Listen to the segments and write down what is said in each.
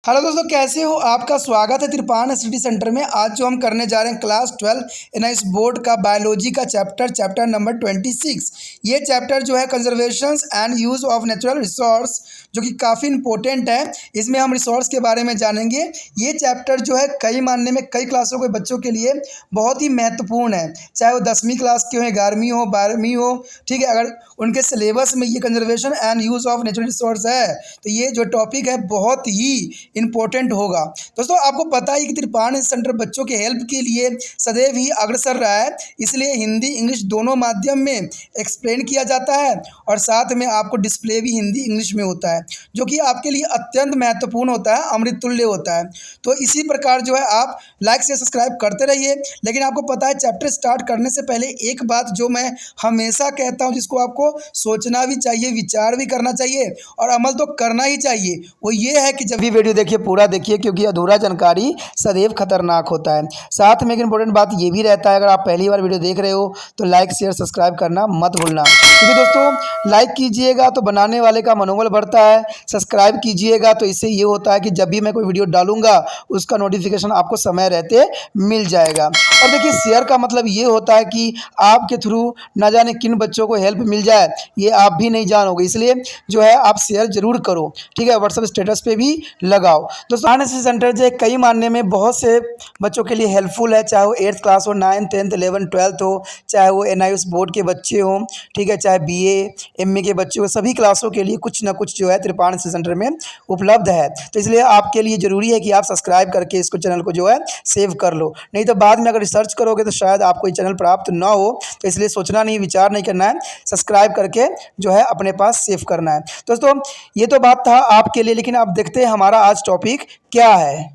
Hello दोस्तों, कैसे हो? आपका स्वागत है त्रिपान स्टडी सेंटर में। आज जो हम करने जा रहे हैं क्लास 12 एनआईएस बोर्ड का बायोलॉजी का चैप्टर नंबर 26। ये चैप्टर जो है conservations and use of natural resource, जो कि काफ़ी इंपॉर्टेंट है। इसमें हम रिसोर्स के बारे में जानेंगे। ये चैप्टर जो है कई मानने में कई क्लासों के बच्चों के लिए बहुत ही महत्वपूर्ण है, चाहे वो 10वीं क्लास के हो, 11वीं हो, 12वीं हो। ठीक है, अगर उनके सिलेबस में ये conservation and use of natural resource है तो ये जो टॉपिक है बहुत ही इम्पोर्टेंट होगा। दोस्तों, आपको पता है कि त्रिपान सेंटर बच्चों के हेल्प के लिए सदैव ही अग्रसर रहा है। इसलिए हिंदी इंग्लिश दोनों माध्यम में एक्सप्लेन किया जाता है और साथ में आपको डिस्प्ले भी हिंदी इंग्लिश में होता है, जो कि आपके लिए अत्यंत महत्वपूर्ण होता है, अमृत तुल्य होता है। तो इसी प्रकार जो है आप लाइक से सब्सक्राइब करते रहिए। लेकिन आपको पता है, चैप्टर स्टार्ट करने से पहले एक बात जो मैं हमेशा कहता हूँ, जिसको आपको सोचना भी चाहिए, विचार भी करना चाहिए और अमल तो करना ही चाहिए, वो ये है कि जब भी वीडियो देखिए पूरा देखिए, क्योंकि अधूरा जानकारी सदैव खतरनाक होता है। साथ में एक इंपॉर्टेंट बात ये भी रहता है, अगर आप पहली बार वीडियो देख रहे हो तो लाइक शेयर सब्सक्राइब करना मत भूलना, क्योंकि दोस्तों लाइक कीजिएगा तो बनाने वाले का मनोबल बढ़ता है, सब्सक्राइब कीजिएगा तो इससे ये होता है कि जब भी मैं कोई वीडियो डालूंगा उसका नोटिफिकेशन आपको समय रहते मिल जाएगा। और देखिए, शेयर का मतलब ये होता है कि आपके थ्रू न जाने किन बच्चों को हेल्प मिल जाए, ये आप भी नहीं जानोगे। इसलिए जो है आप शेयर जरूर करो, ठीक है, व्हाट्सएप स्टेटस पे भी लगाओ। दोस्तों, एनएसएस सेंटर जो है कई मानने में बहुत से बच्चों के लिए हेल्पफुल है, चाहे वो 8th क्लास हो, 9th 10th 11th 12th हो, चाहे वो एनआईएस बोर्ड के बच्चे हों, ठीक है, चाहे बीए एमए के बच्चे हो, सभी क्लासों के लिए कुछ ना कुछ जो है त्रिपान सेंटर में उपलब्ध है। तो इसलिए आपके लिए ज़रूरी है कि आप सब्सक्राइब करके इसको चैनल को जो है सेव कर लो, नहीं तो बाद में अगर रिसर्च करोगे तो शायद आपको ये चैनल प्राप्त ना हो। तो इसलिए सोचना नहीं, विचार नहीं करना है, सब्सक्राइब करके जो है अपने पास सेव करना है। दोस्तों, ये तो बात था आपके लिए, लेकिन अब देखते हैं हमारा आज टॉपिक क्या है।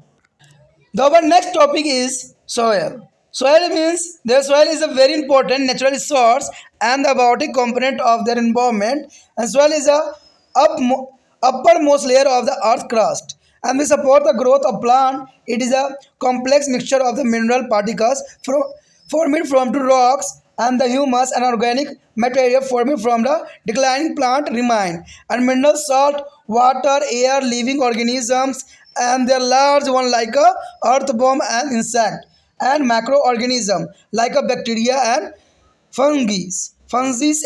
The next topic is soil. Soil means the soil is a very important natural resource and the biotic component of their environment. And soil is a uppermost layer of the earth crust, and we support the growth of plant. It is a complex mixture of the mineral particles formed from two rocks and the humus and organic material formed from the declining plant remain, and mineral salt, water, air, living organisms, and their large one like a earthworm and insect, and macroorganism like a bacteria and fungi,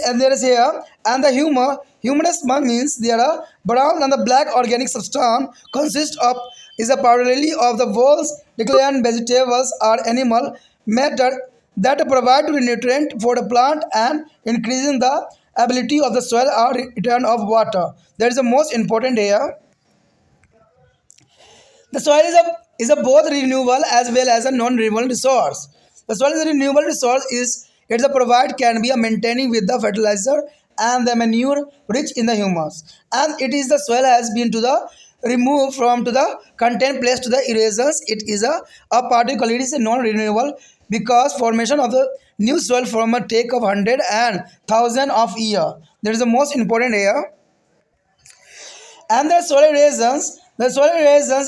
and there is here, and the humus means there are brown and the black organic substance consist of is a primarily of the walls, decaying vegetables or animal matter that provide the nutrient for the plant and increasing the ability of the soil or return of water. That is the most important here. The soil is a both renewable as well as a non-renewable resource. The soil is a renewable resource is it's a provide can be a maintaining with the fertilizer and the manure rich in the humus, and it is the soil has been to the remove from to the content placed to the erosions. It is a particle, it is a non-renewable because formation of the new soil from a take of 100 and 1000 of year. That is the most important here. And the solar raisins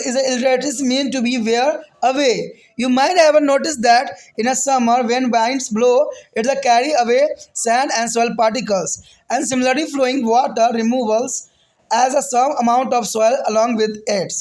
is a illustrative mean to be wear away. You might have noticed that in a summer when winds blow, it will carry away sand and soil particles, and similarly flowing water removals as a some amount of soil along with it.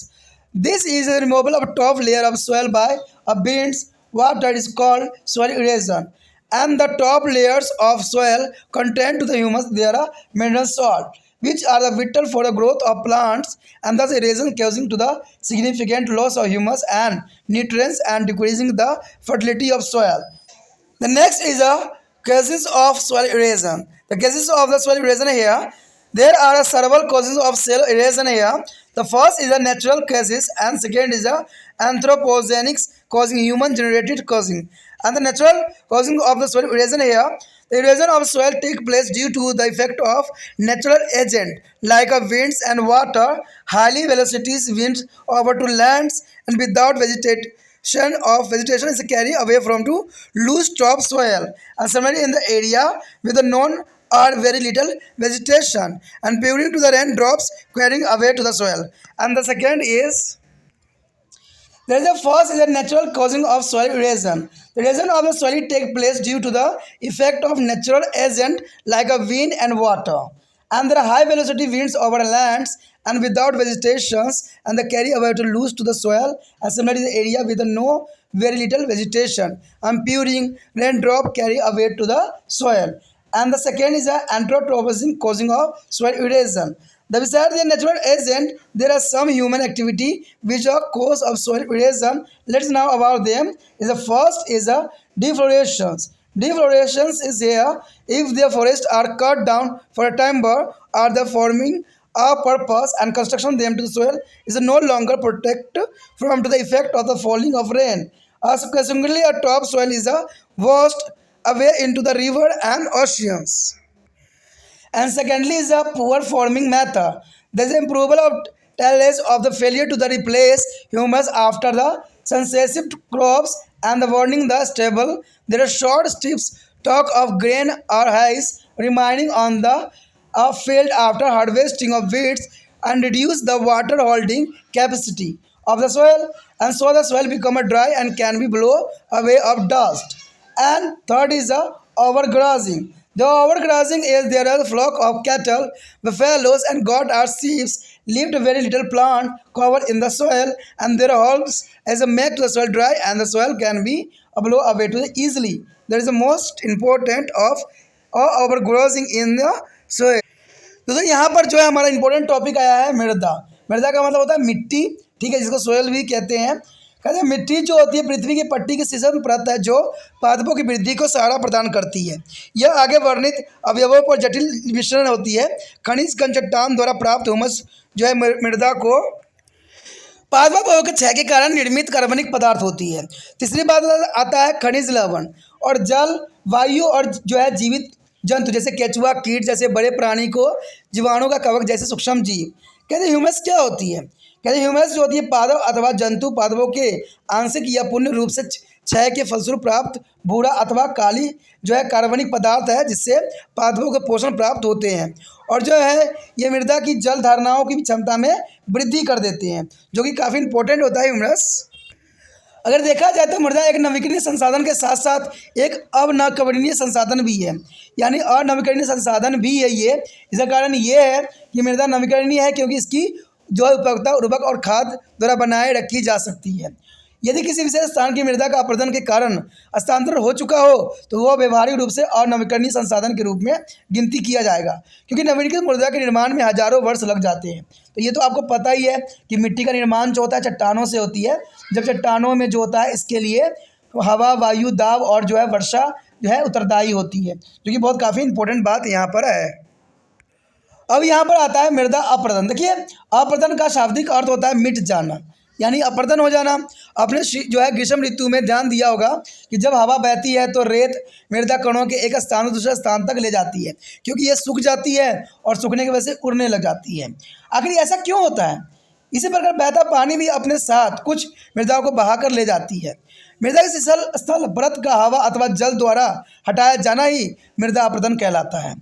This is a removal of top layer of soil by a bends water is called soil erosion, and the top layers of soil contain to the humus there are mineral salt, which are the vital for the growth of plants, and thus erosion causing to the significant loss of humus and nutrients and decreasing the fertility of soil. The next is a cases of soil erosion. The cases of the soil erosion here, there are several causes of soil erosion here. The first is a natural causes, and second is a anthropogenic causing, human generated causing. And the natural causing of the soil erosion here, the erosion of soil take place due to the effect of natural agent like a winds and water, highly velocities winds over to lands, and without vegetation is carried away from to loose topsoil, and similarly in the area with the known or very little vegetation and pouring to the raindrops carrying away to the soil. And the second is there is a first is a natural causing of soil erosion. The erosion of the soil take place due to the effect of natural agent like a wind and water. and there are high velocity winds over lands and without vegetations, and they carry away to loose to the soil, and similarly the area with no very little vegetation and puring raindrop carry away to the soil. And the second is a anthropomorphism causing of soil erosion. The beside the natural agent, there are some human activity which are cause of soil erosion. Let's now about them. Is the first is a deflorations. Deflorations is here if the forests are cut down for a timber or the forming a purpose and construction them to the soil is no longer protect from to the effect of the falling of rain. Consequently, a topsoil is a washed away into the river and oceans. And secondly is a poor forming method. There is improvement of tillage of the failure to the replace humus after the successive crops and the warning the stable. There are short strips talk of grain or haze remaining on the field after harvesting of weeds and reduce the water holding capacity of the soil, and so the soil become a dry and can be blow away of dust. And third is the overgrazing. The overgrazing is there are a flock of cattle, buffaloes, and goat or sheep leave very little plant cover in the soil, and their holes as a make the soil dry, and the soil can be blow away to the easily. That is the most important of overgrazing in the soil. दोस्तों यहाँ पर जो है हमारा important topic आया है मृदा। मृदा का मतलब होता है मिट्टी, ठीक है, जिसको सोयल भी कहते हैं। कहते हैं मिट्टी जो होती है पृथ्वी की पट्टी की शीर्षम परत है जो पादपों की वृद्धि को सहारा प्रदान करती है। यह आगे वर्णित अवयवों पर जटिल मिश्रण होती है। खनिज कण चट्टान द्वारा प्राप्त ह्यूमस जो है मृदा को पादपों के क्षय के कारण निर्मित कार्बनिक पदार्थ होती है। तीसरी बात आता है खनिज लवण और जल, वायु और जो है जीवित जंतु जैसे केचुआ, कीट जैसे बड़े प्राणी को जीवाणु का कवक जैसे सूक्ष्म जीव। कहते हैं ह्यूमस क्या होती है? कहते हैं ह्यूमस जो होती है पादप अथवा जंतु पादपों के आंशिक या पूर्ण रूप से क्षय के फलस्वरूप प्राप्त भूरा अथवा काली जो है कार्बनिक पदार्थ है जिससे पादपों को पोषण प्राप्त होते हैं, और जो है ये मृदा की जल धारणाओं की क्षमता में वृद्धि कर देते हैं, जो कि काफ़ी इंपॉर्टेंट होता है ह्यूमस। अगर देखा जाए तो मृदा एक नवीकरणीय संसाधन के साथ साथ एक अनवीकरणीय संसाधन भी है, यानी अनवीकरणीय संसाधन भी है ये। इसका कारण ये है कि मृदा नवीकरणीय है क्योंकि इसकी जो है उपयोगिता उर्वरक और खाद द्वारा बनाए रखी जा सकती है। यदि किसी विशेष स्थान की मृदा का अपरदन के कारण हस्तांतरण हो चुका हो तो वह व्यवहारिक रूप से अनवीकरणीय संसाधन के रूप में गिनती किया जाएगा, क्योंकि नवीनीकृत मृदा के निर्माण में हजारों वर्ष लग जाते हैं। तो ये तो आपको पता ही है कि मिट्टी का निर्माण जो होता है चट्टानों से होती है। जब चट्टानों में जो होता है इसके लिए हवा, वायु दाब और जो है वर्षा जो है उत्तरदायी होती है, जो कि बहुत काफ़ी इंपॉर्टेंट बात यहाँ पर है। अब यहाँ पर आता है मृदा अपरदन। देखिए अपरदन का शाब्दिक अर्थ होता है मिट जाना, यानी अपरदन हो जाना। आपने जो है ग्रीष्म ऋतु में ध्यान दिया होगा कि जब हवा बहती है तो रेत मृदा कणों के एक स्थान से दूसरे स्थान तक ले जाती है, क्योंकि ये सूख जाती है और सूखने की वजह से उड़ने लग जाती है। आखिर ऐसा क्यों होता है? इसी प्रकार बहता पानी भी अपने साथ कुछ मृदाओं को बहा कर ले जाती है। मृदा की स्थल परत का हवा अथवा जल द्वारा हटाया जाना ही मृदा अपरदन कहलाता है।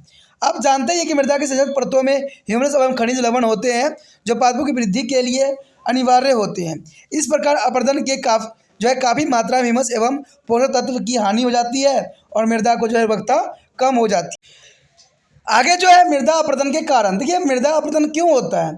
आप जानते हैं कि मृदा की सजग परतों में ह्यूमस एवं खनिज लवण होते हैं जो पादपों की वृद्धि के लिए अनिवार्य होते हैं। इस प्रकार अपरदन के काफ़ी मात्रा में ह्यूमस एवं पोषक तत्व की हानि हो जाती है और मृदा को जो है उर्वरकता कम हो जाती है। आगे जो है मृदा अपरदन के कारण। देखिए मृदा अपरदन क्यों होता है?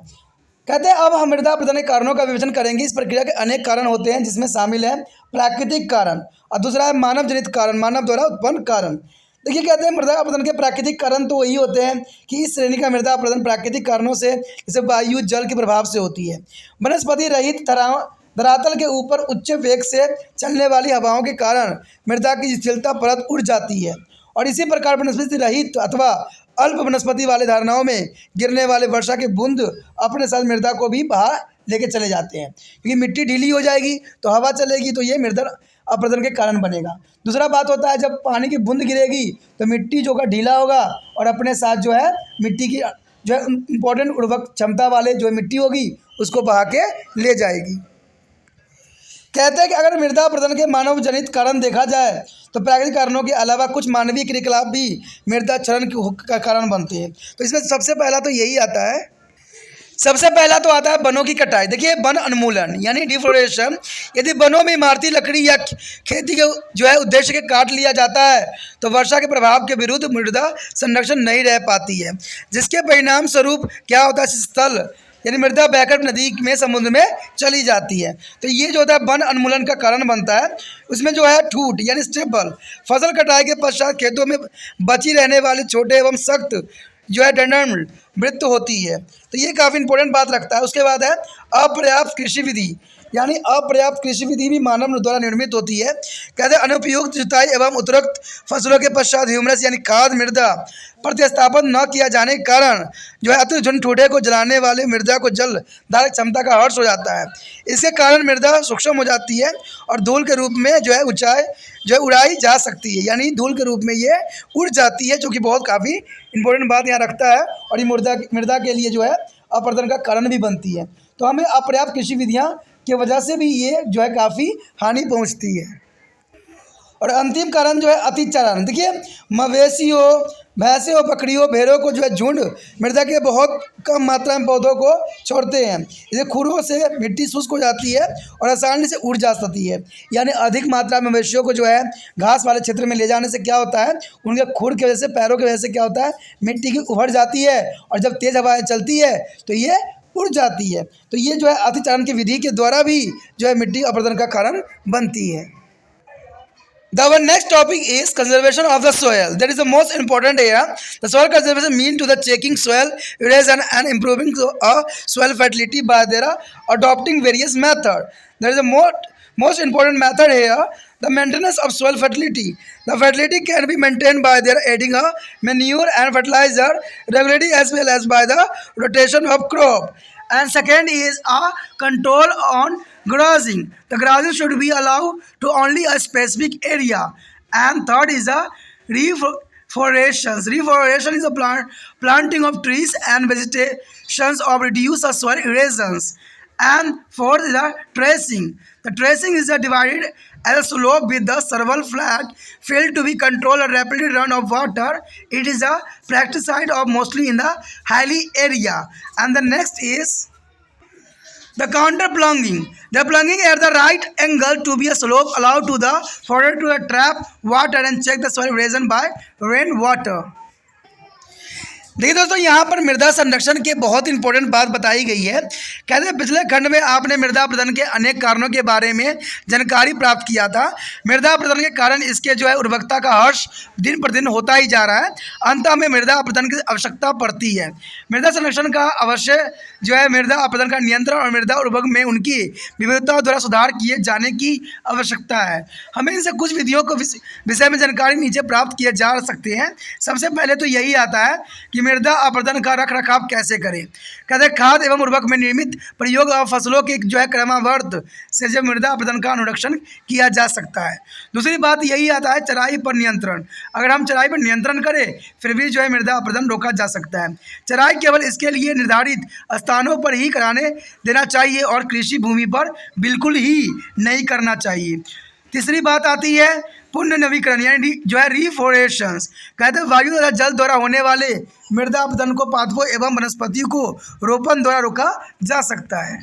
कहते हैं अब हम मृदा अपरदन के कारणों का विवेचन करेंगे। इस प्रक्रिया के अनेक कारण होते हैं जिसमें शामिल है प्राकृतिक कारण और दूसरा है मानव जनित कारण, मानव द्वारा उत्पन्न कारण। देखिए कहते हैं मृदा अपरदन के प्राकृतिक कारण तो वही होते हैं कि इस श्रेणी का मृदा अपरदन प्राकृतिक कारणों से जैसे वायु, जल के प्रभाव से होती है। वनस्पति रहित धरातल के ऊपर उच्च वेग से चलने वाली हवाओं के कारण मृदा की शिथिलता परत उड़ जाती है, और इसी प्रकार वनस्पति रहित अथवा अल्प वनस्पति वाले धारणाओं में गिरने वाले वर्षा के बूंद अपने साथ मृदा को भी बाहर लेके चले जाते हैं, क्योंकि मिट्टी ढीली हो जाएगी तो हवा चलेगी तो ये मृदा अपरदन के कारण बनेगा। दूसरा बात होता है जब पानी की बूंद गिरेगी तो मिट्टी जो का ढीला होगा और अपने साथ जो है मिट्टी की जो है इम्पोर्टेंट उर्वरक क्षमता वाले जो मिट्टी होगी उसको बहा के ले जाएगी। कहते हैं कि अगर मृदा अपरदन के मानव जनित कारण देखा जाए तो प्राकृतिक कारणों के अलावा कुछ मानवीय क्रियाकलाप भी मृदा क्षरण का कारण बनते हैं। तो इसमें सबसे पहला तो यही आता है। सबसे पहला तो आता है वनों की कटाई। देखिए वन उन्मूलन यानी डिफोरेस्टेशन। यदि वनों में इमारती लकड़ी या खेती के जो है उद्देश्य के काट लिया जाता है तो वर्षा के प्रभाव के विरुद्ध मृदा संरक्षण नहीं रह पाती है, जिसके परिणाम स्वरूप क्या होता है, स्थल यानी मृदा बहकर नदी में समुद्र में चली जाती है। तो ये जो होता है वन उन्मूलन का कारण बनता है। उसमें जो है ठूठ यानी स्टेपल, फसल कटाई के पश्चात खेतों में बची रहने वाले छोटे एवं सख्त जो है डंडन मृत्यु होती है। तो ये काफ़ी इंपॉर्टेंट बात रखता है। उसके बाद है अपर्याप्त कृषि विधि, यानी अपर्याप्त कृषि विधि भी मानव द्वारा निर्मित होती है। कहते हैं अनुपयुक्त जुताई एवं उर्वरक फसलों के पश्चात ह्यूमरस यानी खाद मृदा प्रतिस्थापन न किया जाने के कारण जो है अतिझुंड ठूठे को जलाने वाले मृदा को जल धारक क्षमता का हर्ष हो जाता है। इसके कारण मृदा सूक्ष्म हो जाती है और धूल के रूप में जो है ऊंचाई जो है उड़ाई जा सकती है, यानी धूल के रूप में ये उड़ जाती है, जो कि बहुत काफ़ी इंपॉर्टेंट बात यहाँ रखता है और ये मृदा के लिए जो है अपरदन का कारण भी बनती है। तो हमें अपर्याप्त कृषि विधियाँ की वजह से भी ये जो है काफ़ी हानि पहुँचती है। और अंतिम कारण जो है अतिचारण। देखिए मवेशी हो, भैंसे हो, बकरियों, भेड़ों को जो है झुंड मृदा के बहुत कम मात्रा में पौधों को छोड़ते हैं। इसे खुरों से मिट्टी शुष्क हो जाती है और आसानी से उड़ जा सकती है। यानी अधिक मात्रा में मवेशियों को जो है घास वाले क्षेत्र में ले जाने से क्या होता है, उनके खुर की वजह से, पैरों की वजह से क्या होता है, मिट्टी की उभर जाती है और जब तेज़ हवाएँ चलती है तो ये उड़ जाती है। तो ये जो है अतिचारण की विधि के द्वारा भी जो है मिट्टी अपरदन का कारण बनती है। Our next topic is conservation of the soil. That is the most important here. The soil conservation mean to the checking soil erosion and improving soil fertility by their adopting various method. There is a most important method here, the maintenance of soil fertility. The fertility can be maintained by their adding a manure and fertilizer regularly as well as by the rotation of crop. And second is a control on grazing. The grazing should be allowed to only a specific area. And third is a reforestation. Reforestation is a planting of trees and vegetations of reduce the soil erosions. And fourth is a tracing. The tracing is a divided as a slope with the several flat field to be controlled a rapidly run of water. It is a practiced of mostly in the hilly area. And the next is the counter plunging. The plunging at the right angle to be a slope allowed to the fodder to trap water and check the soil erosion by rain water. देखिए दोस्तों, यहाँ पर मृदा संरक्षण की बहुत important बात बताई गई है। कहते हैं पिछले खंड में आपने मृदा अपरदन के अनेक कारणों के बारे में जानकारी प्राप्त किया था। मृदा अपरदन के कारण इसके जो है उर्वरकता का हर्ष दिन पर दिन होता ही जा रहा है। अंततः हमें मृदा अपरदन की आवश्यकता पड़ती है। मृदा संरक्षण का अवश्य जो है मृदा अपरदन का नियंत्रण और मृदा उर्वरक में उनकी विविधता द्वारा सुधार किए जाने की आवश्यकता है। हमें इनसे कुछ विधियों को विषय में जानकारी नीचे प्राप्त किए जा सकते हैं। सबसे पहले तो यही आता है कि मृदा अपरदन का रख रखाव कैसे करें। कहते हैं खाद एवं उर्वरक में निर्मित प्रयोग और फसलों के जो है क्रमबद्ध से जब मृदा अपरदन का अनुरक्षण किया जा सकता है। दूसरी बात यही आता है चराई पर नियंत्रण। अगर हम चराई पर नियंत्रण करें फिर भी जो है मृदा अपरदन रोका जा सकता है। चराई केवल इसके लिए निर्धारित स्थानों पर ही कराने देना चाहिए और कृषि भूमि पर बिल्कुल ही नहीं करना चाहिए। तीसरी बात आती है पुण्य नवीकरण यानी जो है रिफोरेशंस। कहते हैं वायु तथा जल द्वारा होने वाले मृदा अपरदन को पादपों एवं वनस्पतियों को रोपण द्वारा रोका जा सकता है।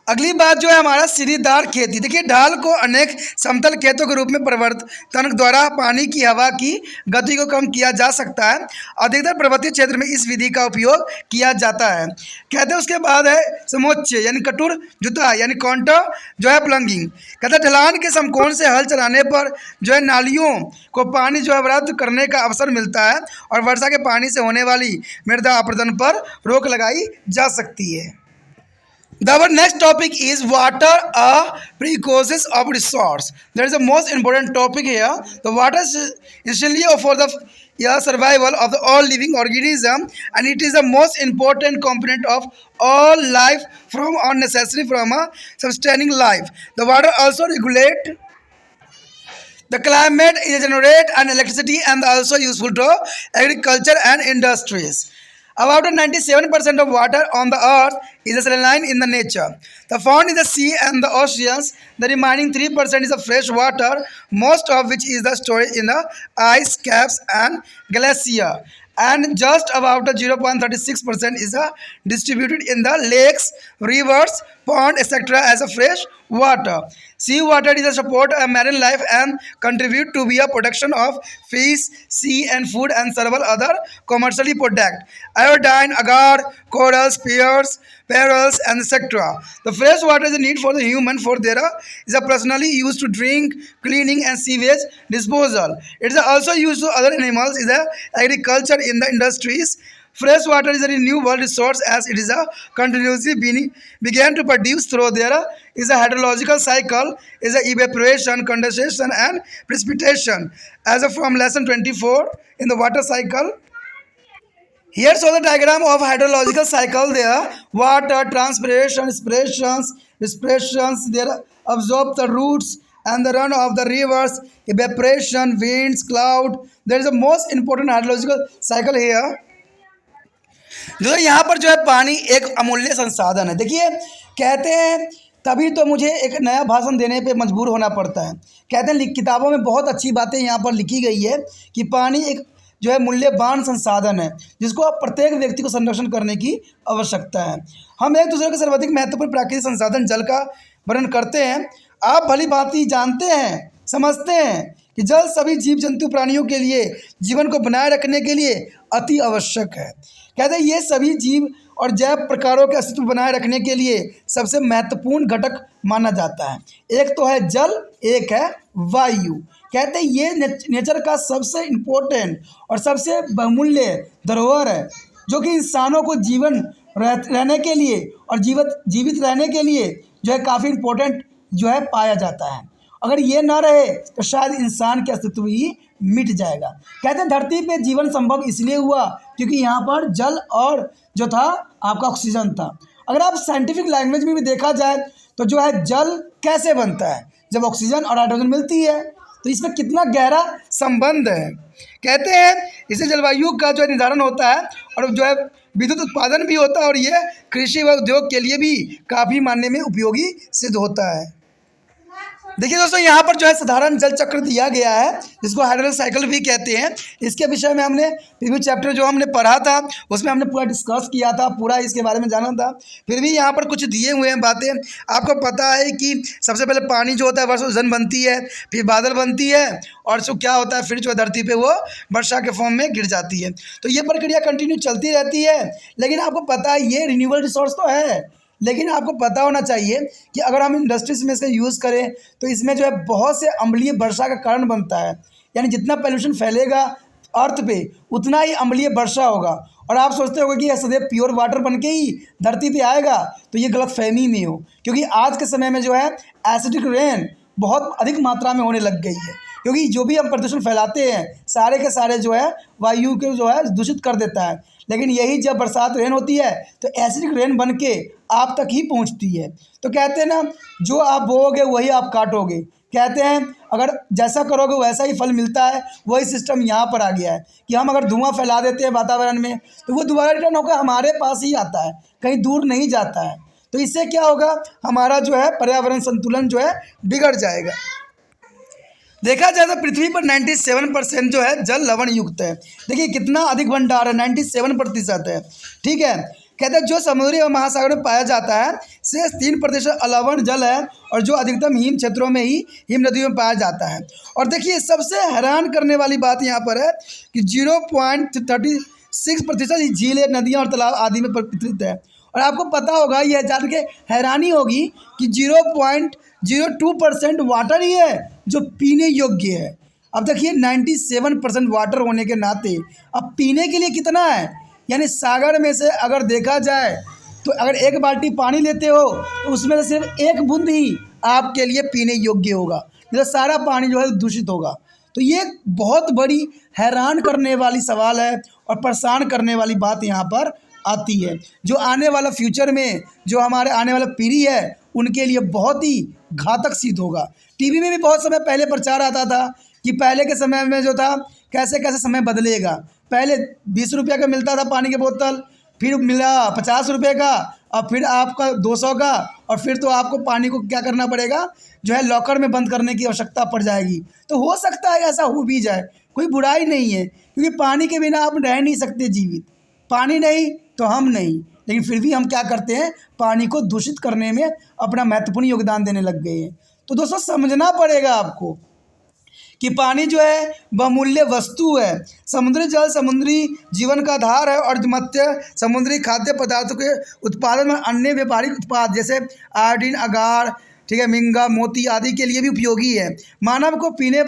अगली बात जो है हमारा सीढ़ीदार खेती। देखिए ढाल को अनेक समतल खेतों के रूप में परिवर्तन द्वारा पानी की हवा की गति को कम किया जा सकता है। अधिकतर पर्वतीय क्षेत्र में इस विधि का उपयोग किया जाता है। कहते हैं उसके बाद है समोच्च यानी कठोर जुताई यानी काउंटर जो है प्लंगिंग। कहते हैं ढलान के समकोण से हल चलाने पर जो है नालियों को पानी जो है अवरुद्ध करने का अवसर मिलता है और वर्षा के पानी से होने वाली मृदा अपरदन पर रोक लगाई जा सकती है। Our next topic is water, a prerequisite of resource. That is the most important topic here. The water is essential for the survival of all living organism, and it is the most important component of all life from or necessary from a sustaining life. The water also regulate the climate, it generate an electricity and also useful to agriculture and industries. About 97% of water on the earth is saline in the nature. The found in the sea and the oceans. The remaining 3% is the fresh water, most of which is the storage in the ice caps and glacier. and just about 0.36% is distributed in the lakes, rivers, pond, etc. as a fresh water. Sea water is a support marine life and contribute to be a production of fish, sea and food and several other commercially product. Iodine, agar, corals, pearls and etc. The fresh water is a need for the human for their is a personally used to drink, cleaning and sewage disposal. It is also used to other animals is a agriculture in the industries. Fresh water is a renewable resource as it is a continuously began to produce through there is a hydrological cycle is a evaporation, condensation and precipitation. As a from lesson 24 in the water cycle. Here show the diagram of hydrological cycle there. Water, transpiration, respirations, there absorb the roots and the run of the rivers, evaporation, winds, cloud. There is the most important hydrological cycle here. जो यहाँ पर जो है पानी एक अमूल्य संसाधन है। देखिए कहते हैं तभी तो मुझे एक नया भाषण देने पे मजबूर होना पड़ता है। कहते हैं किताबों में बहुत अच्छी बातें यहाँ पर लिखी गई है कि पानी एक जो है मूल्यवान संसाधन है जिसको प्रत्येक व्यक्ति को संरक्षण करने की आवश्यकता है। हम एक दूसरे के सर्वाधिक महत्वपूर्ण प्राकृतिक संसाधन जल का वर्णन करते हैं। आप भली भांति जानते हैं, समझते हैं कि जल सभी जीव जंतु प्राणियों के लिए जीवन को बनाए रखने के लिए अति आवश्यक है। कहते हैं ये सभी जीव और जैव प्रकारों के अस्तित्व बनाए रखने के लिए सबसे महत्वपूर्ण घटक माना जाता है। एक तो है जल, एक है वायु। कहते हैं ये नेचर का सबसे इम्पोर्टेंट और सबसे बहुमूल्य धरोहर है जो कि इंसानों को जीवन रहने के लिए और जीवित रहने के लिए जो है काफ़ी इम्पोर्टेंट जो है पाया जाता है। अगर ये ना रहे तो शायद इंसान के अस्तित्व ही मिट जाएगा। कहते हैं धरती पे जीवन संभव इसलिए हुआ क्योंकि यहाँ पर जल और जो था आपका ऑक्सीजन था। अगर आप साइंटिफिक लैंग्वेज में भी देखा जाए तो जो है जल कैसे बनता है, जब ऑक्सीजन और हाइड्रोजन मिलती है, तो इसमें कितना गहरा संबंध है। कहते हैं इससे जलवायु का जो निर्धारण होता है और जो है विद्युत उत्पादन भी होता है और ये कृषि व उद्योग के लिए भी काफ़ी मानने में उपयोगी सिद्ध होता है। देखिए दोस्तों यहाँ पर जो है साधारण जल चक्र दिया गया है जिसको हाइड्रोलिक साइकिल भी कहते हैं। इसके विषय में हमने प्रीवियस चैप्टर जो हमने पढ़ा था उसमें हमने पूरा डिस्कस किया था, पूरा इसके बारे में जाना था। फिर भी यहाँ पर कुछ दिए हुए हैं बातें। आपको पता है कि सबसे पहले पानी जो होता है वर्षोजन बनती है, फिर बादल बनती है और जो क्या होता है फिर जो धरती पर वो वर्षा के फॉर्म में गिर जाती है। तो ये प्रक्रिया कंटिन्यू चलती रहती है। लेकिन आपको पता है ये रिन्यूएबल रिसोर्स तो है, लेकिन आपको पता होना चाहिए कि अगर हम इंडस्ट्रीज में इसका यूज़ करें तो इसमें जो है बहुत से अम्लीय वर्षा का कारण बनता है। यानी जितना पोल्यूशन फैलेगा अर्थ पे उतना ही अम्लीय वर्षा होगा। और आप सोचते होंगे कि यह सदैव प्योर वाटर बन के ही धरती पे आएगा, तो ये गलत फहमी में हो, क्योंकि आज के समय में जो है एसिडिक रेन बहुत अधिक मात्रा में होने लग गई है। क्योंकि जो भी हम प्रदूषण फैलाते हैं सारे के सारे जो है वायु को जो है दूषित कर देता है। लेकिन यही जब बरसात रेन होती है तो एसिडिक रेन बन के आप तक ही पहुंचती है। तो कहते हैं ना जो आप बोओगे वही आप काटोगे। कहते हैं अगर जैसा करोगे वैसा ही फल मिलता है। वही सिस्टम यहाँ पर आ गया है कि हम अगर धुआं फैला देते हैं वातावरण में तो वो दोबारा रिटर्न होकर हमारे पास ही आता है, कहीं दूर नहीं जाता है। तो इससे क्या होगा, हमारा जो है पर्यावरण संतुलन जो है बिगड़ जाएगा। देखा जाए तो पृथ्वी पर 97% जो है जल लवण युक्त है। देखिए कितना अधिक भंडार है, 97% है। ठीक है, कहते हैं जो समुद्री और महासागर में पाया जाता है शेष 3% अलवण जल है और जो अधिकतम हिम क्षेत्रों में ही हिम नदियों में पाया जाता है। और देखिए सबसे हैरान करने वाली बात यहाँ पर है कि 0.36% ही झीलें, नदियाँ और तालाब आदि में वितरित है। और आपको पता होगा यह जान के हैरानी होगी कि 0.02% वाटर ही है जो पीने योग्य है। अब देखिए 97% वाटर होने के नाते अब पीने के लिए कितना है, यानी सागर में से अगर देखा जाए तो अगर एक बाल्टी पानी लेते हो तो उसमें से सिर्फ एक बूंद ही आपके लिए पीने योग्य होगा, नहीं तो सारा पानी जो है दूषित होगा। तो ये बहुत बड़ी हैरान करने वाली सवाल है और परेशान करने वाली बात यहाँ पर आती है, जो आने वाला फ्यूचर में जो हमारे आने वाला पीढ़ी है उनके लिए बहुत ही घातक सिद्ध होगा। टीवी में भी बहुत समय पहले प्रचार आता था कि पहले के समय में जो था कैसे कैसे समय बदलेगा। पहले 20 रुपये का मिलता था पानी की बोतल, फिर मिला 50 रुपये का, और फिर आपका 200 का, और फिर तो आपको पानी को क्या करना पड़ेगा, जो है लॉकर में बंद करने की आवश्यकता पड़ जाएगी। तो हो सकता है ऐसा हो भी जाए, कोई बुराई नहीं है, क्योंकि पानी के बिना आप रह नहीं सकते जीवित। पानी नहीं तो हम नहीं, लेकिन फिर भी हम क्या करते हैं, पानी को दूषित करने में अपना महत्वपूर्ण योगदान देने लग गए हैं। तो दोस्तों समझना पड़ेगा आपको कि पानी जो है बहुमूल्य वस्तु है। समुद्री जल समुद्री जीवन का आधार है और मत्स्य समुद्री खाद्य पदार्थों के उत्पादन में अन्य व्यापारिक उत्पाद जैसे आयोडीन, अगार, ठीक है, मिंगा, मोती आदि के लिए भी उपयोगी है। मानव को पीने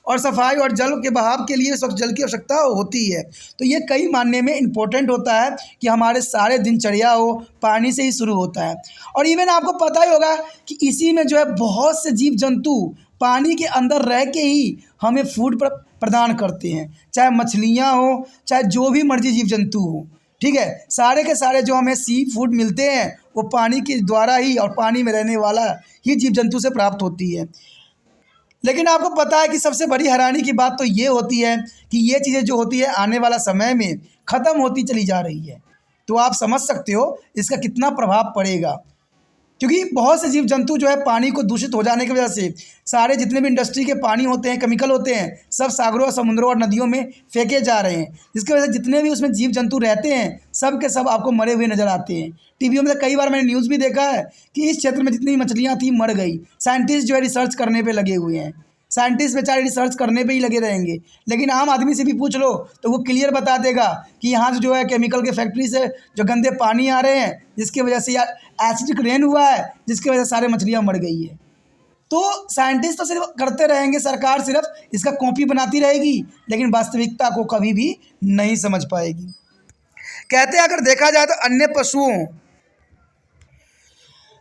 और सफाई और जल के बहाव के लिए स्वच्छ जल की आवश्यकता होती है। तो ये कई मानने में इम्पोर्टेंट होता है कि हमारे सारे दिनचर्या हो पानी से ही शुरू होता है। और इवन आपको पता ही होगा कि इसी में जो है बहुत से जीव जंतु पानी के अंदर रह के ही हमें फूड प्रदान करते हैं, चाहे मछलियाँ हो, चाहे जो भी मर्जी जीव जंतु हो, ठीक है। सारे के सारे जो हमें सी फूड मिलते हैं वो पानी के द्वारा ही और पानी में रहने वाला ही जीव जंतु से प्राप्त होती है। लेकिन आपको पता है कि सबसे बड़ी हैरानी की बात तो ये होती है कि ये चीज़ें जो होती है आने वाला समय में ख़त्म होती चली जा रही है। तो आप समझ सकते हो इसका कितना प्रभाव पड़ेगा, क्योंकि बहुत से जीव जंतु जो है पानी को दूषित हो जाने की वजह से सारे जितने भी इंडस्ट्री के पानी होते हैं, केमिकल होते हैं, सब सागरों, समुद्रों और नदियों में फेंके जा रहे हैं, जिसकी वजह से जितने भी उसमें जीव जंतु रहते हैं सब के सब आपको मरे हुए नज़र आते हैं। टीवियों में कई बार मैंने न्यूज़ भी देखा है कि इस क्षेत्र में जितनी मछलियाँ थी मर गई। साइंटिस्ट जो है रिसर्च करने पर लगे हुए हैं, साइंटिस्ट बेचारे रिसर्च करने पे ही लगे रहेंगे, लेकिन आम आदमी से भी पूछ लो तो वो क्लियर बता देगा कि यहाँ जो है केमिकल के फैक्ट्री से जो गंदे पानी आ रहे हैं जिसकी वजह से यार एसिडिक रेन हुआ है, जिसकी वजह से सारे मछलियाँ मर गई है। तो साइंटिस्ट तो सिर्फ करते रहेंगे, सरकार सिर्फ इसका कॉपी बनाती रहेगी, लेकिन वास्तविकता को कभी भी नहीं समझ पाएगी। कहते हैं अगर देखा जाए तो अन्य पशुओं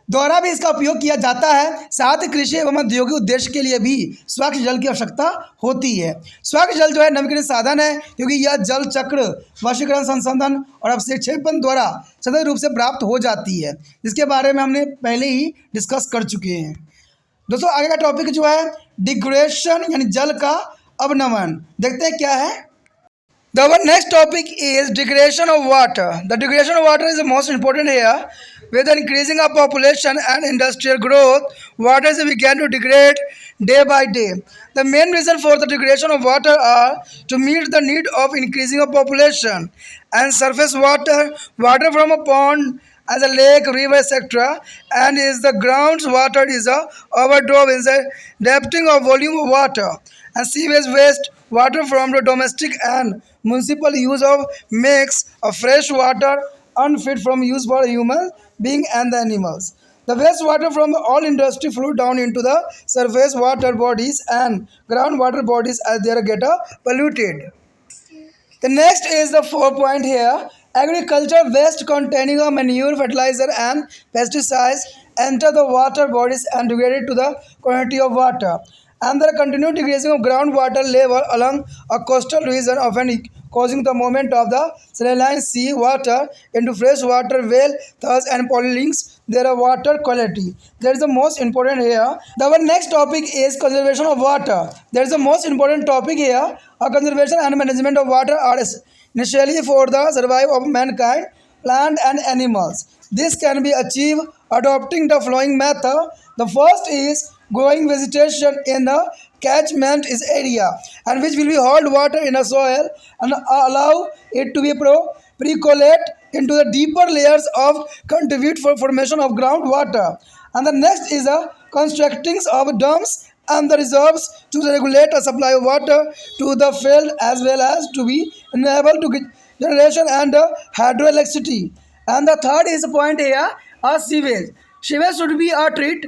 द्वारा भी इसका उपयोग किया जाता है। साथ ही कृषि एवं औद्योगिक उद्देश्य के लिए भी स्वच्छ जल की आवश्यकता होती है। स्वच्छ जल जो है नवीकरणीय साधन है, क्योंकि यह जल चक्र वशीकरण, संशोधन और अवक्षेपण द्वारा सतत रूप से प्राप्त हो जाती है, जिसके बारे में हमने पहले ही डिस्कस कर चुके हैं। दोस्तों आगे का टॉपिक जो है डिग्रेडेशन यानी जल का अवनमन, देखते हैं क्या है। The our next topic is degradation of water. The degradation of water is the most important here. With the increasing of population and industrial growth, water began to degrade day by day. The main reason for the degradation of water are to meet the need of increasing of population and surface water, water from a pond, as a lake, river, etc., and is the ground's water is a overdrive in the depthing of volume of water, and sewage waste water from the domestic and municipal use of makes of fresh water unfit from use for human being and the animals. The wastewater from all industry flow down into the surface water bodies and groundwater bodies as they get polluted. The next is the 4 point here. Agriculture waste containing a manure, fertilizer and pesticides enter the water bodies and degrade to the quantity of water. And the continued degradation of groundwater level along a coastal region, often causing the movement of the saline sea water into fresh water, well, thus and polluting their water quality. That is the most important here. Our next topic is conservation of water. That is the most important topic here. Conservation and management of water are essentially for the survival of mankind, plant and animals. This can be achieved adopting the following method. The first is growing vegetation in the catchment area, and which will be hold water in a soil and allow it to be percolate into the deeper layers of contribute for formation of groundwater. And the next is a constructing of dams and the reserves to regulate a supply of water to the field as well as to be enable to get generation and hydroelectricity. And the third is the point here, sewage. Sewage should be a treat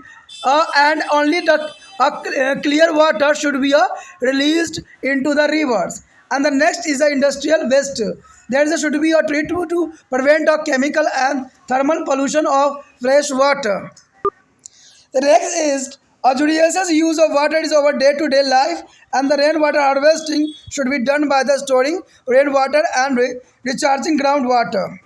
and only the clear water should be released into the rivers. And the next is the industrial waste. There should be a treatment to prevent the chemical and thermal pollution of fresh water. The next is a judicious use of water is our day-to-day life, and the rainwater harvesting should be done by the storing rainwater and recharging groundwater.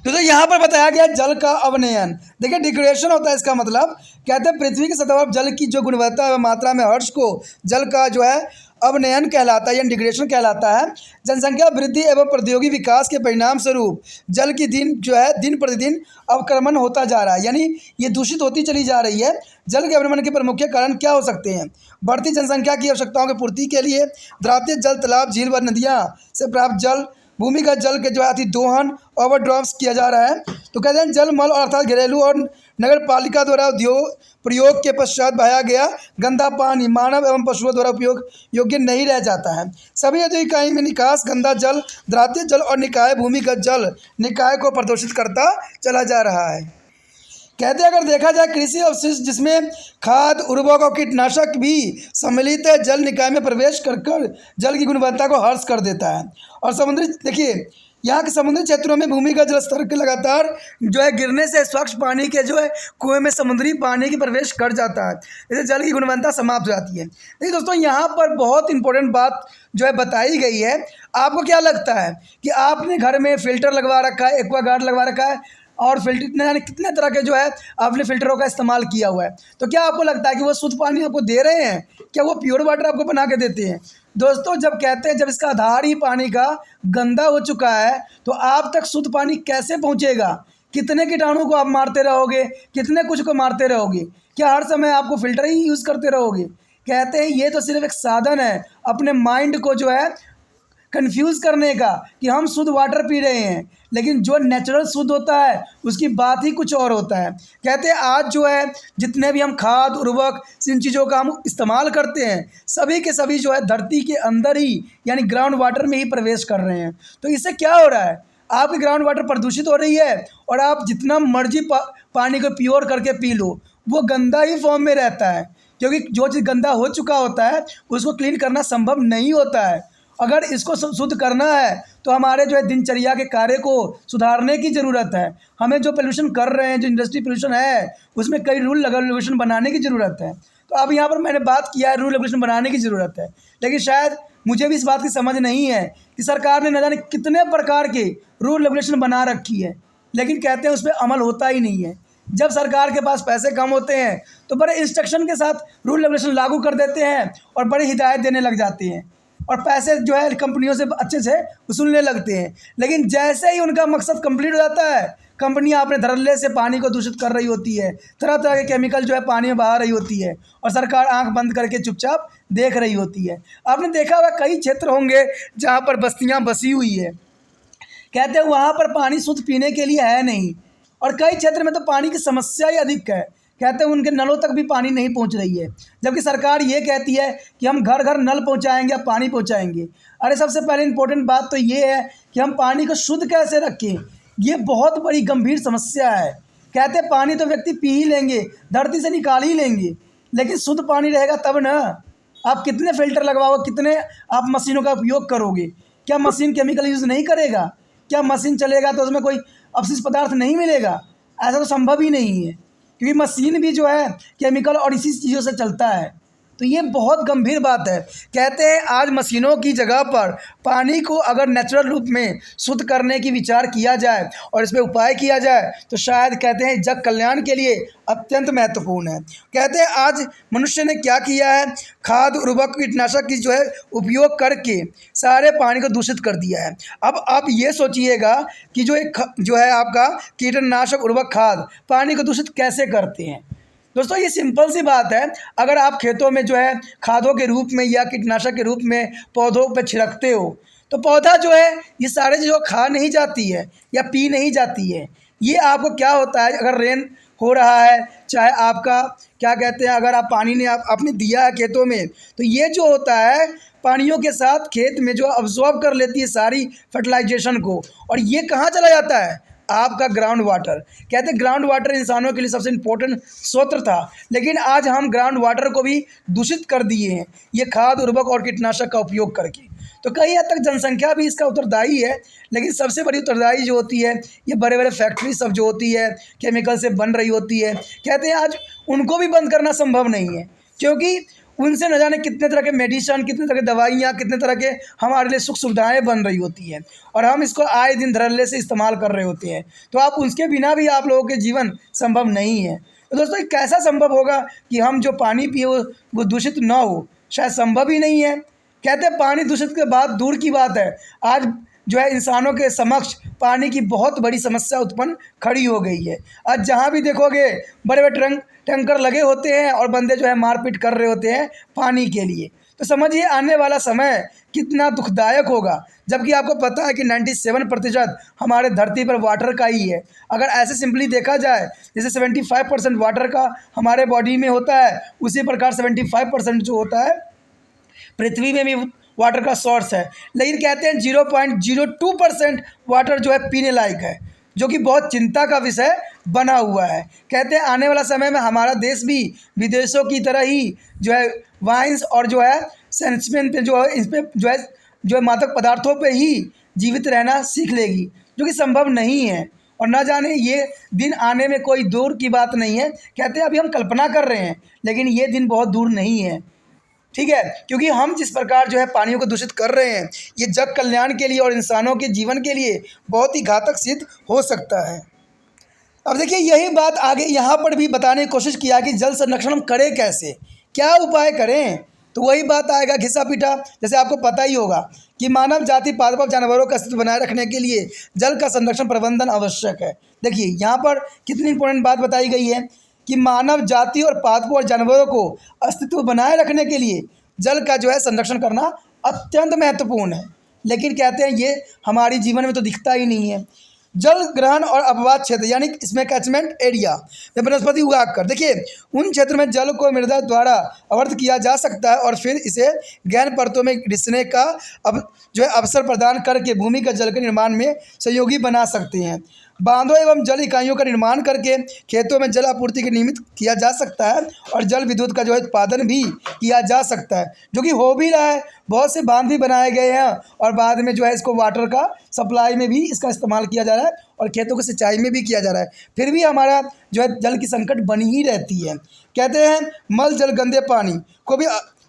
तो यहाँ पर बताया गया जल का अवनयन। देखिए degradation होता है, इसका मतलब कहते हैं पृथ्वी की सतह पर जल की जो गुणवत्ता व मात्रा में हर्ष को जल का जो है अवनयन कहलाता है या डिग्रेडेशन कहलाता है। जनसंख्या वृद्धि एवं प्रौद्योगिकी विकास के परिणाम स्वरूप जल की दिन प्रतिदिन अवक्रमण होता जा रहा है, यानी ये दूषित होती चली जा रही है। जल के अवक्रमण के प्रमुख कारण क्या हो सकते हैं? बढ़ती जनसंख्या की आवश्यकताओं की पूर्ति के लिए द्राव्य जल, तालाब, झील व नदियाँ से प्राप्त जल, भूमिगत जल के अतिदोहन, ओवरड्राफ्ट किया जा रहा है। तो कहते हैं जल मल अर्थात घरेलू और नगर पालिका द्वारा उद्योग प्रयोग के पश्चात बहाया गया गंदा पानी मानव एवं पशुओं द्वारा उपयोग योग्य नहीं रह जाता है। सभी औद्योगिक इकाई में निकास गंदा जल, द्राव्य जल और निकाय भूमिगत जल निकाय को प्रदूषित करता चला जा रहा है। कहते हैं अगर देखा जाए कृषि अवशिष्ट जिसमें खाद, उर्वरक और कीटनाशक भी सम्मिलित है, जल निकाय में प्रवेश कर जल की गुणवत्ता को हर्ष कर देता है। और समुद्री देखिए यहाँ के समुद्री क्षेत्रों में भूमिगत जल स्तर के लगातार गिरने से स्वच्छ पानी के कुएं में समुद्री पानी की प्रवेश कर जाता है, इससे जल की गुणवत्ता समाप्त हो जाती है। देखिए दोस्तों, यहाँ पर बहुत इंपॉर्टेंट बात बताई गई है। आपको क्या लगता है कि आपने घर में फ़िल्टर लगवा रखा है, एक्वागार्ड लगवा रखा है और फिल्टर कितने तरह के आपने फ़िल्टरों का इस्तेमाल किया हुआ है, तो क्या आपको लगता है कि वो शुद्ध पानी आपको दे रहे हैं? क्या वो प्योर वाटर आपको बना के देते हैं? दोस्तों, जब कहते हैं जब इसका आधार ही पानी का गंदा हो चुका है तो आप तक शुद्ध पानी कैसे पहुंचेगा? कितने कीटाणु को आप मारते रहोगे, कितने कुछ को मारते रहोगे? क्या हर समय आपको फ़िल्टर ही यूज़ करते रहोगे? कहते हैं ये तो सिर्फ एक साधन है अपने माइंड को कंफ्यूज करने का कि हम शुद्ध वाटर पी रहे हैं, लेकिन जो नेचुरल शुद्ध होता है उसकी बात ही कुछ और होता है। कहते हैं आज जितने भी हम खाद, उर्वरक, इन चीज़ों का हम इस्तेमाल करते हैं, सभी के सभी धरती के अंदर ही यानी ग्राउंड वाटर में ही प्रवेश कर रहे हैं। तो इससे क्या हो रहा है? आपकी ग्राउंड वाटर प्रदूषित हो रही है और आप जितना मर्जी पानी को प्योर करके पी लो, वो गंदा ही फॉर्म में रहता है, क्योंकि जो चीज़ गंदा हो चुका होता है उसको क्लीन करना संभव नहीं होता है। अगर इसको शुद्ध करना है तो हमारे दिनचर्या के कार्य को सुधारने की ज़रूरत है। हमें जो पोल्यूशन कर रहे हैं, जो इंडस्ट्री पोल्यूशन है, उसमें कई रूल रेगुलेशन बनाने की ज़रूरत है। तो अब यहाँ पर मैंने बात किया है रूल रेगुलेशन बनाने की ज़रूरत है, लेकिन शायद मुझे भी इस बात की समझ नहीं है कि सरकार ने न जाने कितने प्रकार के रूल रेगुलेशन बना रखी है, लेकिन कहते हैं उस पर अमल होता ही नहीं है। जब सरकार के पास पैसे कम होते हैं तो बड़े इंस्ट्रक्शन के साथ रूल रेगुलेशन लागू कर देते हैं और बड़ी हिदायत देने लग जाते हैं और पैसे कंपनियों से अच्छे से वसूलने लगते हैं। लेकिन जैसे ही उनका मकसद कंप्लीट हो जाता है, कंपनियां अपने धड़ल्ले से पानी को दूषित कर रही होती है, तरह तरह के केमिकल पानी में बहा रही होती है और सरकार आंख बंद करके चुपचाप देख रही होती है। आपने देखा होगा कई क्षेत्र होंगे जहाँ पर बस्तियाँ बसी हुई है, कहते हैं वहाँ पर पानी शुद्ध पीने के लिए है नहीं, और कई क्षेत्र में तो पानी की समस्या ही अधिक है। कहते हैं उनके नलों तक भी पानी नहीं पहुंच रही है, जबकि सरकार ये कहती है कि हम घर घर नल पहुंचाएंगे या पानी पहुंचाएंगे। अरे सबसे पहले इंपॉर्टेंट बात तो ये है कि हम पानी को शुद्ध कैसे रखें, ये बहुत बड़ी गंभीर समस्या है। कहते हैं पानी तो व्यक्ति पी ही लेंगे, धरती से निकाल ही लेंगे, लेकिन शुद्ध पानी रहेगा तब ना। आप कितने फ़िल्टर लगवाओगे, कितने आप मशीनों का उपयोग करोगे? क्या मशीन केमिकल यूज़ नहीं करेगा? क्या मशीन चलेगा तो उसमें कोई अपशिष्ट पदार्थ नहीं मिलेगा? ऐसा तो संभव ही नहीं है, क्योंकि मशीन भी केमिकल और इसी चीज़ों से चलता है। तो ये बहुत गंभीर बात है। कहते हैं आज मशीनों की जगह पर पानी को अगर नेचुरल रूप में शुद्ध करने की विचार किया जाए और इस पर उपाय किया जाए तो शायद कहते हैं जग कल्याण के लिए अत्यंत महत्वपूर्ण है। कहते हैं आज मनुष्य ने क्या किया है, खाद, उर्वरक, कीटनाशक की उपयोग करके सारे पानी को दूषित कर दिया है। अब आप ये सोचिएगा कि आपका कीटनाशक, उर्वरक, खाद पानी को दूषित कैसे करते हैं। दोस्तों ये सिंपल सी बात है, अगर आप खेतों में खादों के रूप में या कीटनाशक के रूप में पौधों पर छिड़कते हो तो पौधा ये सारे खा नहीं जाती है या पी नहीं जाती है। ये आपको क्या होता है, अगर रेन हो रहा है, चाहे आपका क्या कहते हैं, अगर आप पानी ने आपने दिया है खेतों में, तो ये होता है पानियों के साथ खेत में अब्जॉर्ब कर लेती है सारी फर्टिलाइजेशन को, और ये कहाँ चला जाता है, आपका ग्राउंड वाटर। कहते हैं ग्राउंड वाटर इंसानों के लिए सबसे इम्पोर्टेंट स्रोत था, लेकिन आज हम ग्राउंड वाटर को भी दूषित कर दिए हैं ये खाद, उर्वरक और कीटनाशक का उपयोग करके। तो कई हद तक जनसंख्या भी इसका उत्तरदायी है, लेकिन सबसे बड़ी उत्तरदायी होती है ये बड़े बड़े फैक्ट्री सब होती है, केमिकल से बन रही होती है। कहते हैं आज उनको भी बंद करना संभव नहीं है, क्योंकि उनसे न जाने कितने तरह के मेडिसिन, कितने तरह के दवाइयाँ, कितने तरह के हमारे लिए सुख सुविधाएं बन रही होती हैं और हम इसको आए दिन धड़ल्ले से इस्तेमाल कर रहे होते हैं। तो आप उसके बिना भी आप लोगों के जीवन संभव नहीं है। तो दोस्तों कैसा संभव होगा कि हम जो पानी पिए वो दूषित ना हो? शायद संभव ही नहीं है। कहते हैं पानी दूषित के बाद दूर की बात है, आज जो है इंसानों के समक्ष पानी की बहुत बड़ी समस्या उत्पन्न खड़ी हो गई है। आज जहाँ भी देखोगे बड़े बड़े टैंकर लगे होते हैं और बंदे जो है मारपीट कर रहे होते हैं पानी के लिए। तो समझिए आने वाला समय कितना दुखदायक होगा, जबकि आपको पता है कि 97% हमारे धरती पर वाटर का ही है। अगर ऐसे सिंपली देखा जाए, जैसे 75% वाटर का हमारे बॉडी में होता है, उसी प्रकार 75% जो होता है पृथ्वी में भी वाटर का सोर्स है। लेकिन कहते हैं 0.02% वाटर जो है पीने लायक है, जो कि बहुत चिंता का विषय बना हुआ है। कहते हैं आने वाला समय में हमारा देश भी विदेशों की तरह ही जो है वाइन्स और जो है सेंसमेंट पे जो है इस पे जो है मादक पदार्थों पे ही जीवित रहना सीख लेगी, जो कि संभव नहीं है। और ना जाने ये दिन आने में कोई दूर की बात नहीं है। कहते हैं अभी हम कल्पना कर रहे हैं, लेकिन ये दिन बहुत दूर नहीं है, ठीक है। क्योंकि हम जिस प्रकार जो है पानियों को दूषित कर रहे हैं, ये जग कल्याण के लिए और इंसानों के जीवन के लिए बहुत ही घातक सिद्ध हो सकता है। अब देखिए यही बात आगे यहाँ पर भी बताने की कोशिश किया कि जल संरक्षण हम करें कैसे, क्या उपाय करें। तो वही बात आएगा घिसा पीटा। जैसे आपको पता ही होगा कि मानव जाति पादप जानवरों का अस्तित्व बनाए रखने के लिए जल का संरक्षण प्रबंधन आवश्यक है। देखिए यहाँ पर कितनी इंपॉर्टेंट बात बताई गई है कि मानव जाति और पादपों और जानवरों को अस्तित्व बनाए रखने के लिए जल का जो है संरक्षण करना अत्यंत महत्वपूर्ण है। लेकिन कहते हैं ये हमारी जीवन में तो दिखता ही नहीं है। जल ग्रहण और अपवाद क्षेत्र यानी इसमें कैचमेंट एरिया में वनस्पति उगाकर, देखिए उन क्षेत्र में जल को मृदा द्वारा आवर्त किया जा सकता है और फिर इसे गहन परतों में रिसने का अब जो है अवसर प्रदान करके भूमिगत जल के निर्माण में सहयोगी बना सकते हैं। बांधों एवं जल इकाइयों का निर्माण करके खेतों में जल आपूर्ति के नियमित किया जा सकता है और जल विद्युत का जो है उत्पादन भी किया जा सकता है, जो कि हो भी रहा है। बहुत से बांध भी बनाए गए हैं और बाद में जो है इसको वाटर का सप्लाई में भी इसका इस्तेमाल किया जा रहा है और खेतों की सिंचाई में भी किया जा रहा है। फिर भी हमारा जो है जल की संकट बनी ही रहती है। कहते हैं मल जल गंदे पानी को भी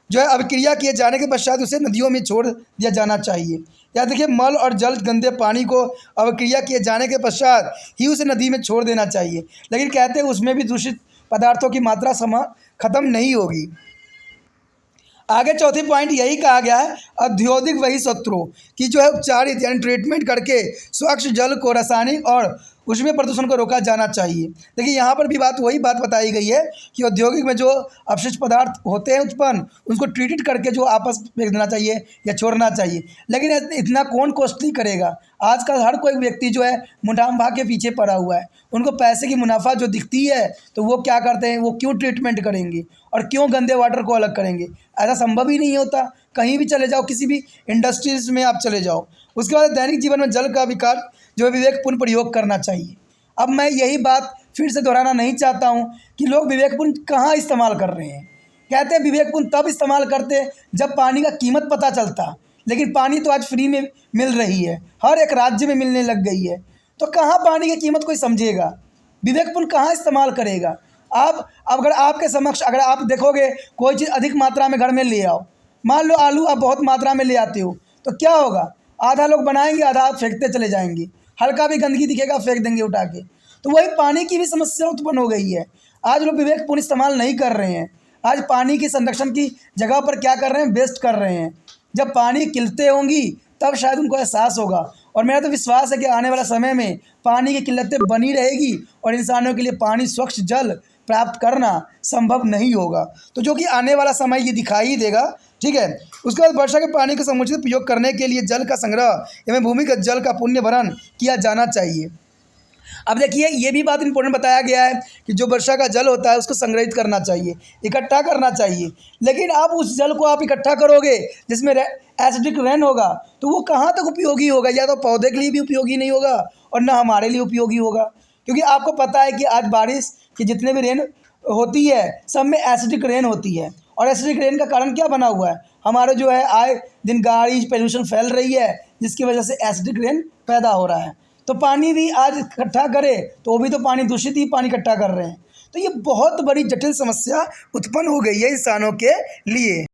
जो है अभिक्रिया किए जाने के पश्चात उसे नदियों में छोड़ दिया जाना चाहिए। या देखिए मल और जल गंदे पानी को अभिक्रिया किए जाने के पश्चात ही उसे नदी में छोड़ देना चाहिए। लेकिन कहते हैं उसमें भी दूषित पदार्थों की मात्रा खत्म नहीं होगी। आगे चौथी पॉइंट यही कहा गया है औद्योगिक वही शत्रुओं की जो है उपचारित यानी ट्रीटमेंट करके स्वच्छ जल को रासायनिक और उसमें प्रदूषण को रोका जाना चाहिए। देखिए यहाँ पर भी वही बात बताई गई है कि औद्योगिक में जो अपशिष्ट पदार्थ होते हैं उत्पन्न, उनको ट्रीटेड करके जो आपस फेंक देना चाहिए या छोड़ना चाहिए। लेकिन इतना कौन कॉस्टली करेगा। आजकल हर कोई व्यक्ति जो है मुनाफा के पीछे पड़ा हुआ है। उनको पैसे की मुनाफा जो दिखती है तो वो क्या करते हैं, वो क्यों ट्रीटमेंट करेंगे और क्यों गंदे वाटर को अलग करेंगे। ऐसा संभव ही नहीं होता। कहीं भी चले जाओ, किसी भी इंडस्ट्रीज में आप चले जाओ, उसके बाद दैनिक जीवन में जल का विकास जो है विवेकपूर्ण प्रयोग करना चाहिए। अब मैं यही बात फिर से दोहराना नहीं चाहता हूँ कि लोग विवेकपूर्ण कहाँ इस्तेमाल कर रहे हैं। कहते हैं विवेकपूर्ण तब इस्तेमाल करते जब पानी का कीमत पता चलता, लेकिन पानी तो आज फ्री में मिल रही है, हर एक राज्य में मिलने लग गई है। तो कहाँ पानी की कीमत कोई समझेगा, विवेकपूर्ण कहाँ इस्तेमाल करेगा। आप अगर आपके समक्ष अगर आप देखोगे कोई चीज़ अधिक मात्रा में घर में ले आओ, मान लो आलू आप बहुत मात्रा में ले आते हो, तो क्या होगा, आधा लोग बनाएंगे, आधा आप फेंकते चले जाएंगे। हल्का भी गंदगी दिखेगा फेंक देंगे उठा के। तो वही पानी की भी समस्या उत्पन्न हो गई है। आज लोग विवेकपूर्ण इस्तेमाल नहीं कर रहे हैं। आज पानी की संरक्षण की जगह पर क्या कर रहे हैं, वेस्ट कर रहे हैं। जब पानी किल्लतें होंगी तब शायद उनको एहसास होगा। और मेरा तो विश्वास है कि आने वाला समय में पानी की किल्लतें बनी रहेगी और इंसानों के लिए पानी स्वच्छ जल प्राप्त करना संभव नहीं होगा। तो जो कि आने वाला समय ये दिखाई देगा, ठीक है। उसके बाद वर्षा के पानी का समुचित उपयोग करने के लिए जल का संग्रह एवं भूमिगत जल का पुण्य भरण किया जाना चाहिए। अब देखिए ये भी बात इंपॉर्टेंट बताया गया है कि जो वर्षा का जल होता है उसको संग्रहित करना चाहिए, इकट्ठा करना चाहिए। लेकिन आप उस जल को आप इकट्ठा करोगे जिसमें एसिडिक रेन होगा, तो वो कहाँ तक उपयोगी होगा। या तो पौधे के लिए भी उपयोगी नहीं होगा और ना हमारे लिए उपयोगी होगा। क्योंकि आपको पता है कि आज बारिश की जितने भी रेन होती है सब में एसिडिक रेन होती है। और एसिडिक रेन का कारण क्या बना हुआ है, हमारे जो है आए दिन गाड़ी पोल्यूशन फैल रही है, जिसकी वजह से एसिडिक रेन पैदा हो रहा है। तो पानी भी आज इकट्ठा करे तो वो भी तो पानी दूषित ही पानी इकट्ठा कर रहे हैं। तो ये बहुत बड़ी जटिल समस्या उत्पन्न हो गई है इंसानों के लिए।